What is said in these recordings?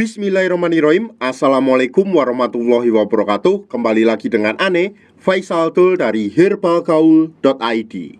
Bismillahirrahmanirrahim. Assalamualaikum warahmatullahi wabarakatuh. Kembali lagi dengan Ane Faisal Tul dari herbalgaul.id.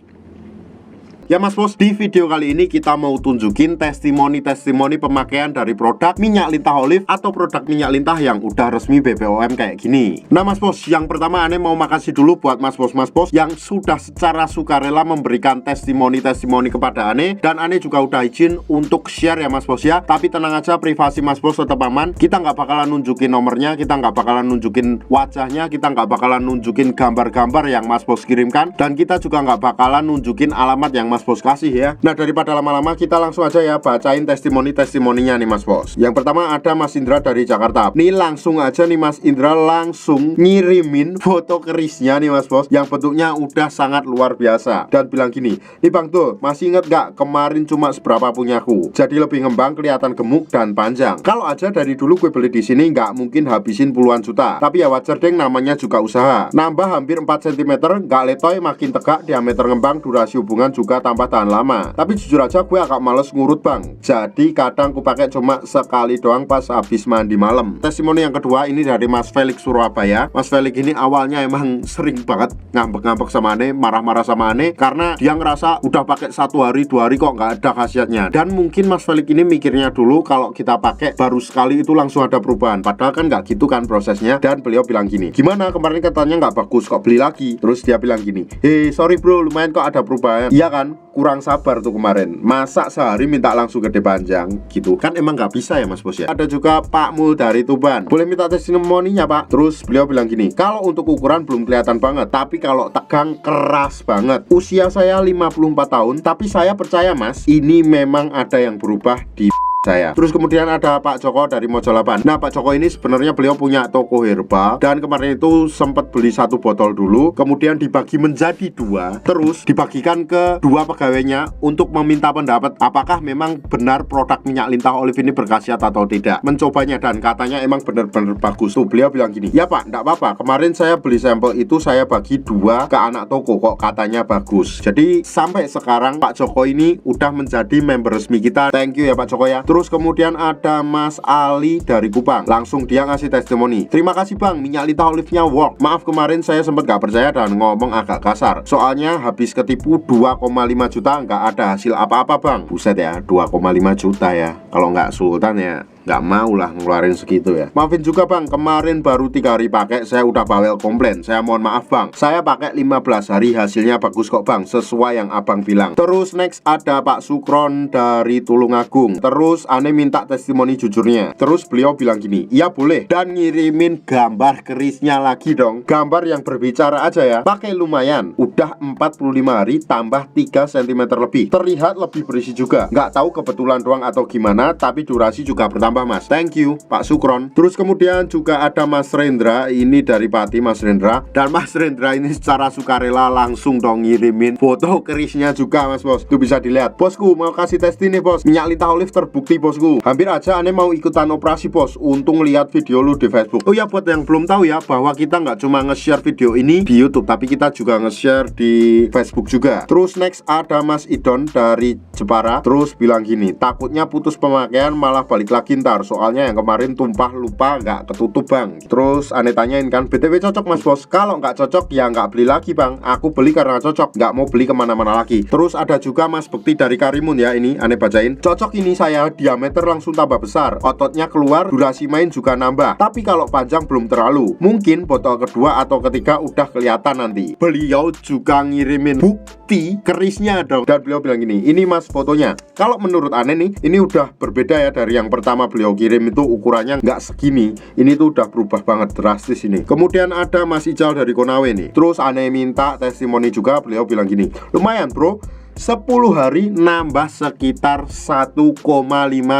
Ya Mas Bos, di video kali ini kita mau tunjukin testimoni-testimoni pemakaian dari produk minyak lintah olive atau produk minyak lintah yang udah resmi BPOM kayak gini. Nah Mas Bos, yang pertama Ane mau makasih dulu buat Mas Bos yang sudah secara sukarela memberikan testimoni-testimoni kepada Ane. Dan Ane juga udah izin untuk share ya Mas Bos ya. Tapi tenang aja, privasi Mas Bos tetap aman. Kita nggak bakalan nunjukin nomornya, kita nggak bakalan nunjukin wajahnya, kita nggak bakalan nunjukin gambar-gambar yang Mas Bos kirimkan, dan kita juga nggak bakalan nunjukin alamat yang Mas Bos kasih ya. Nah daripada lama-lama, kita langsung aja ya bacain testimoninya nih Mas Bos. Yang pertama ada Mas Indra dari Jakarta. Nih langsung aja nih Mas Indra langsung ngirimin foto kerisnya nih Mas Bos, yang bentuknya udah sangat luar biasa. Dan bilang gini, nih Bang Tul, masih inget gak kemarin cuma seberapa punyaku? Jadi lebih ngembang, kelihatan gemuk dan panjang. Kalau aja dari dulu gue beli di sini nggak mungkin habisin puluhan juta. Tapi ya wajar deng, namanya juga usaha. Nambah hampir 4 cm, nggak letoy, makin tegak, diameter ngembang, durasi hubungan juga tambah tahan lama. Tapi jujur aja gue agak males ngurut Bang. Jadi kadang ku pakai cuma sekali doang pas habis mandi malam. Testimoni yang kedua ini dari Mas Felix Surabaya. Mas Felix ini awalnya emang sering banget ngambek-ngambek sama Ane, marah-marah sama Ane, karena dia ngerasa udah pakai 1 hari 2 hari kok nggak ada khasiatnya. Dan mungkin Mas Felix ini mikirnya dulu kalau kita pakai baru sekali itu langsung ada perubahan. Padahal kan nggak gitu kan prosesnya. Dan beliau bilang gini, gimana kemarin katanya nggak bagus kok beli lagi. Terus dia bilang gini, sorry bro, lumayan kok ada perubahan. Iya kan, kurang sabar tuh kemarin. Masa sehari minta langsung gede panjang gitu kan, emang nggak bisa ya Mas Bos ya. Ada juga Pak Mul dari Tuban, boleh minta testimoninya Pak. Terus beliau bilang gini, kalau untuk ukuran belum kelihatan banget, tapi kalau tegang keras banget. Usia saya 54 tahun, tapi saya percaya Mas, ini memang ada yang berubah di saya. Terus kemudian ada Pak Joko dari Mojolapan. Nah Pak Joko ini sebenarnya beliau punya toko herbal, dan kemarin itu sempat beli 1 botol dulu, kemudian dibagi menjadi 2, terus dibagikan ke 2 pegawainya untuk meminta pendapat apakah memang benar produk minyak lintah olive ini berkhasiat atau tidak. Mencobanya dan katanya emang benar-benar bagus. Tuh beliau bilang gini, ya Pak, enggak apa-apa, kemarin saya beli sampel itu, saya bagi 2 ke anak toko, kok katanya bagus. Jadi sampai sekarang Pak Joko ini udah menjadi member resmi kita. Thank you ya Pak Joko ya. Terus kemudian ada Mas Ali dari Kupang. Langsung dia ngasih testimoni, terima kasih Bang, minyak lintah olive-nya work. Maaf kemarin saya sempat gak percaya dan ngomong agak kasar. Soalnya habis ketipu 2,5 juta, nggak ada hasil apa-apa Bang. Buset ya, 2,5 juta ya. Kalau nggak sultan ya nggak mau lah ngeluarin segitu ya. Maafin juga Bang, kemarin baru 3 hari pakai, saya udah bawel komplain. Saya mohon maaf Bang, saya pakai 15 hari hasilnya bagus kok Bang, sesuai yang Abang bilang. Terus next ada Pak Sukron dari Tulungagung. Terus Ane minta testimoni jujurnya. Terus beliau bilang gini, iya boleh, dan ngirimin gambar kerisnya lagi dong. Gambar yang berbicara aja ya. Pakai lumayan, udah 45 hari tambah 3 cm lebih. Terlihat lebih berisi juga. Nggak tahu kebetulan doang atau gimana, tapi durasi juga bertambah Mas. Thank you Pak Sukron. Terus kemudian juga ada Mas Rendra, ini dari Pati Mas Rendra. Dan Mas Rendra ini secara sukarela langsung dong ngirimin foto kerisnya juga Mas Bos. Tuh bisa dilihat. Bosku mau kasih tes nih Bos, minyak lintah olive terbukti Bosku. Hampir aja Ane mau ikutan operasi Bos, untung lihat video lu di Facebook. Oh ya, buat yang belum tahu ya, bahwa kita nggak cuma nge-share video ini di YouTube, tapi kita juga nge-share di Facebook juga. Terus next ada Mas Idon dari Jepara. Terus bilang gini, takutnya putus pemakaian malah balik lagi ntar, soalnya yang kemarin tumpah lupa nggak ketutup Bang. Terus Ane tanyain kan, BTW cocok Mas Bos? Kalau nggak cocok ya nggak beli lagi Bang, aku beli karena cocok, nggak mau beli kemana-mana lagi. Terus ada juga Mas Bekti dari Karimun ya, ini Ane bacain. Cocok ini saya, diameter langsung tambah besar, ototnya keluar, durasi main juga nambah, tapi kalau panjang belum terlalu. Mungkin botol kedua atau ketiga udah kelihatan nanti. Beliau juga ngirimin bukti kerisnya dong. Dan beliau bilang gini, ini Mas fotonya. Kalau menurut Ane nih, ini udah berbeda ya dari yang pertama beliau kirim itu, ukurannya nggak segini. Ini tuh udah berubah banget drastis ini. Kemudian ada Mas Ical dari Konawe nih. Terus Ane minta testimoni juga, beliau bilang gini, lumayan bro, 10 hari nambah sekitar 1,5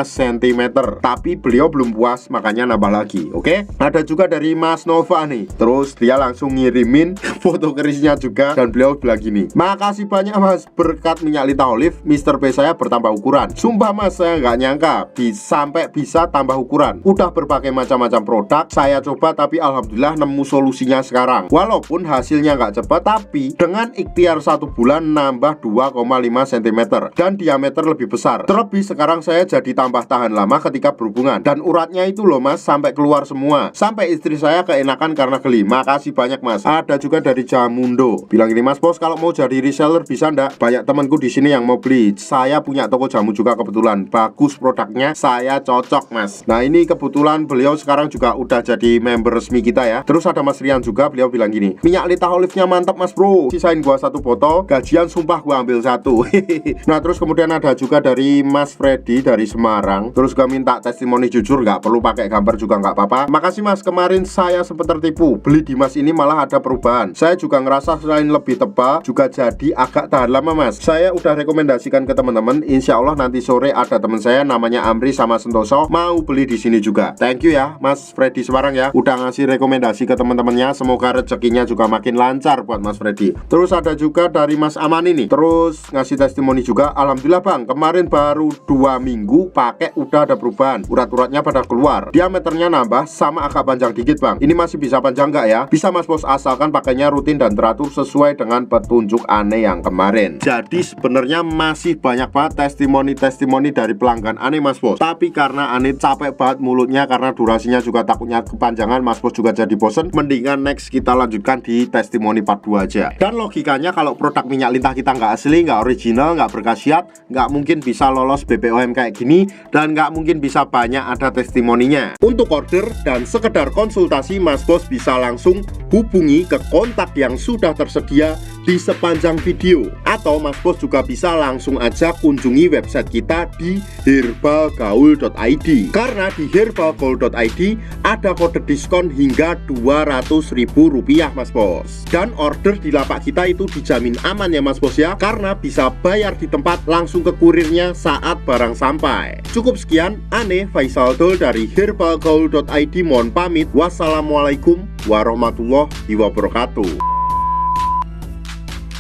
cm. Tapi beliau belum puas, makanya nambah lagi. Oke, ada juga dari Mas Nova nih. Terus dia langsung ngirimin foto kerisnya juga, dan beliau bilang gini, makasih banyak Mas, berkat minyak lintah olive Mr. P saya bertambah ukuran. Sumpah Mas, saya nggak nyangka sampai bisa tambah ukuran. Udah berbagai macam-macam produk saya coba, tapi alhamdulillah nemu solusinya sekarang. Walaupun hasilnya nggak cepat, tapi dengan ikhtiar 1 bulan nambah 2,5 cm dan diameter lebih besar. Terlebih sekarang saya jadi tambah tahan lama ketika berhubungan. Dan uratnya itu loh mas, sampai keluar semua. Sampai istri saya keenakan karena geli. Makasih banyak mas. Ada juga dari Jamundo, bilang gini, mas bos kalau mau jadi reseller bisa ndak? Banyak temanku di sini yang mau beli. Saya punya toko jamu juga kebetulan. Bagus produknya, saya cocok mas. Nah ini kebetulan beliau sekarang juga udah jadi member resmi kita ya. Terus ada mas Rian juga, beliau bilang gini, minyak Lita Olive-nya mantap mas bro, sisain gua 1 botol, gajian sumpah gua ambil 1. Nah terus kemudian ada juga dari Mas Freddy dari Semarang. Terus gua minta testimoni jujur, nggak perlu pakai gambar juga nggak apa-apa. Makasih mas, kemarin saya sempat tertipu. Beli di mas ini malah ada perubahan. Saya juga ngerasa selain lebih tebal, juga jadi agak tahan lama mas. Saya udah rekomendasikan ke teman-teman. Insya Allah nanti sore ada teman saya namanya Amri sama Sentoso mau beli di sini juga. Thank you ya Mas Freddy Semarang ya, udah ngasih rekomendasi ke teman-temannya. Semoga rezekinya juga makin lancar buat Mas Freddy. Terus ada juga dari Mas Aman ini, terus ngasih testimoni juga. Alhamdulillah bang, kemarin baru 2 minggu pakai udah ada perubahan. Urat-uratnya pada keluar, diameternya nambah sama agak panjang dikit bang. Ini masih bisa panjang nggak ya? Bisa mas bos, asalkan pakainya rutin dan teratur sesuai dengan petunjuk Ane yang kemarin. Jadi sebenarnya masih banyak banget testimoni-testimoni dari pelanggan Ane mas bos. Tapi karena Ane capek banget mulutnya karena durasinya juga takutnya kepanjangan, mas bos juga jadi bosen. Mendingan next kita lanjutkan di testimoni part 2 aja. Dan logikanya kalau produk minyak lintah kita nggak asli, nggak original, nggak berkhasiat, nggak mungkin bisa lolos BPOM kayak gini, dan nggak mungkin bisa banyak ada testimoninya. Untuk order dan sekedar konsultasi, mas bos bisa langsung hubungi ke kontak yang sudah tersedia di sepanjang video, atau mas bos juga bisa langsung aja kunjungi website kita di herbalgaul.id, karena di herbalgaul.id ada kode diskon hingga Rp200.000 mas bos. Dan order di lapak kita itu dijamin aman ya mas bos ya, karena bisa bayar di tempat langsung ke kurirnya saat barang sampai. Cukup sekian, Ane Faisal Dul dari herbalgaul.id mohon pamit. Wassalamualaikum warahmatullahi wabarakatuh.